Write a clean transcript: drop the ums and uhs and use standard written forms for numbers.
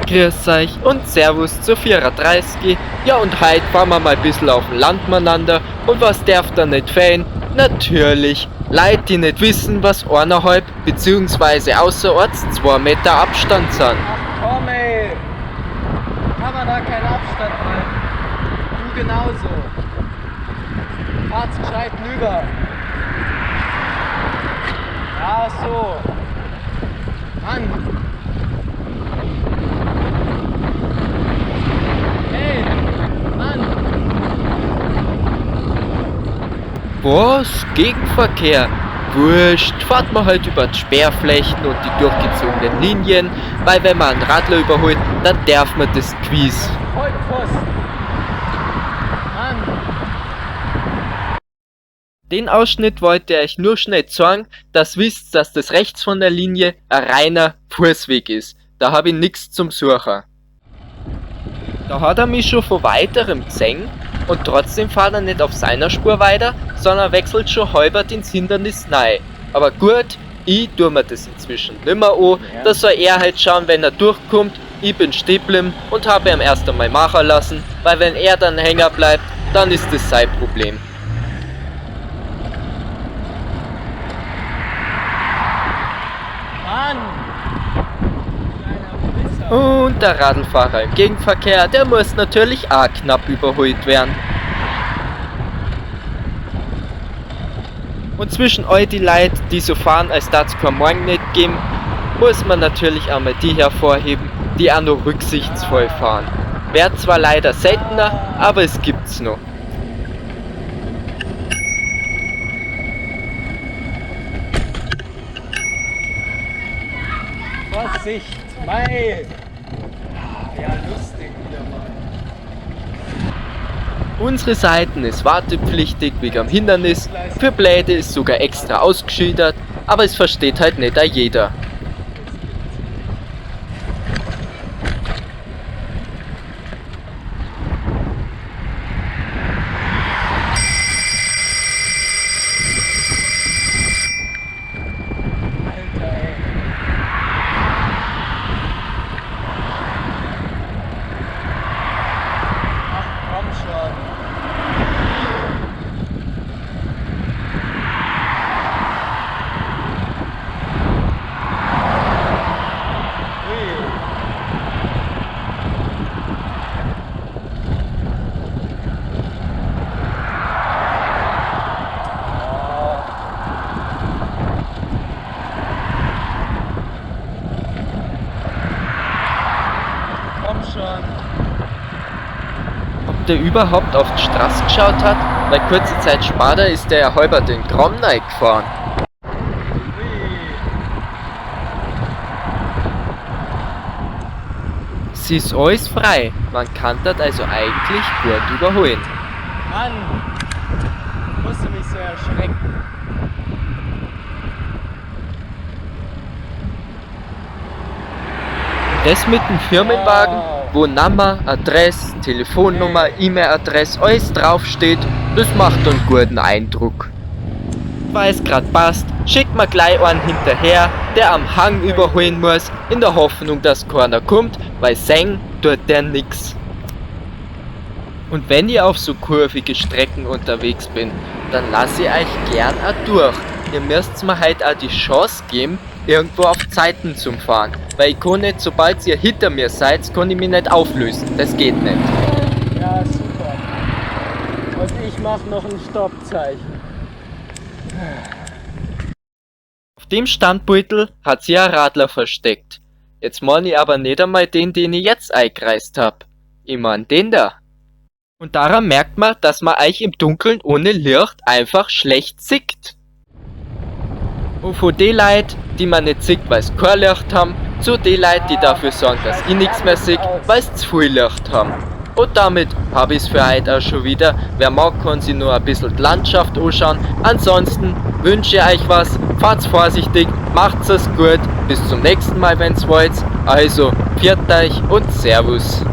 Grüß euch und Servus zur 34. Ja, und heute fahren wir mal ein bisschen auf dem Land miteinander. Und was darf da nicht fehlen? Natürlich Leute, die nicht wissen, was 1,5 bzw. außerorts 2 Meter Abstand sind. Ach komm ey! Kann man da keinen Abstand halten? Du genauso. Fahrt's gescheit rüber. Ja, so. Mann! Hey! Mann! Was? Gegenverkehr? Wurscht, fahrt man halt über die Sperrflächen und die durchgezogenen Linien, weil wenn man einen Radler überholt, dann darf man das Quiz. Vollpfosten! Mann! Den Ausschnitt wollte ich euch nur schnell zeigen, dass wisst, dass das rechts von der Linie ein reiner Fußweg ist. Da habe ich nichts zum Suchen. Da hat er mich schon von weiterem gesehen und trotzdem fährt er nicht auf seiner Spur weiter, sondern wechselt schon halbert ins Hindernis rein. Aber gut, ich tue mir das inzwischen nimmer an, da soll er halt schauen, wenn er durchkommt. Ich bin stehen geblieben und habe ihn erst einmal machen lassen, weil wenn er dann hängen bleibt, dann ist das sein Problem. Mann! Kleiner Pisser. Und der Radlfahrer im Gegenverkehr, der muss natürlich auch knapp überholt werden. Und zwischen all die Leute, die so fahren, als darf es kein Morgen nicht geben, muss man natürlich einmal die hervorheben, die auch noch rücksichtsvoll fahren. Wäre zwar leider seltener, aber es gibt's noch. Vorsicht! Mei! Ja, lustig wieder mal. Unsere Seiten ist wartepflichtig wegen am Hindernis, für Bläde ist sogar extra ausgeschildert, aber es versteht halt nicht jeder. Alter, ey. Ach, komm schon. Ui. Oh. Komm schon. Ob der überhaupt auf die Straße geschaut hat, weil kurze Zeit später ist der ja halber den Gramm gefahren. Ui. Es ist alles frei, man kann das also eigentlich gut überholen. Mann! Musst du mich so erschrecken. Das mit dem Firmenwagen, wo Name, Adresse, Telefonnummer, E-Mail-Adresse, alles draufsteht, das macht einen guten Eindruck. Weil es grad passt, schickt man gleich einen hinterher, der am Hang überholen muss, in der Hoffnung, dass keiner kommt, weil sehen tut der nix. Und wenn ihr auf so kurvige Strecken unterwegs bin, dann lasse ich euch gern auch durch. Ihr müsst mir halt auch die Chance geben, irgendwo auf Zeiten zum Fahren. Weil ich kann nicht, sobald ihr hinter mir seid, kann ich mich nicht auflösen. Das geht nicht. Ja, super. Und ich mach noch ein Stoppzeichen. Auf dem Standbeutel hat sich ein Radler versteckt. Jetzt meine ich aber nicht einmal den ich jetzt eingekreist hab. Ich mein den da. Und daran merkt man, dass man euch im Dunkeln ohne Licht einfach schlecht sieht. Und von den Leuten, die man nicht sieht, weil sie kein Licht haben, zu den Leuten, die dafür sorgen, dass ich nichts mehr sehe, weil sie zu viel Licht haben. Und damit habe ich es für heute auch schon wieder. Wer mag, kann sich nur ein bisschen die Landschaft anschauen. Ansonsten wünsche ich euch was, fahrt vorsichtig, macht's es gut, bis zum nächsten Mal, wenn's wollt. Also, pfiat euch und Servus.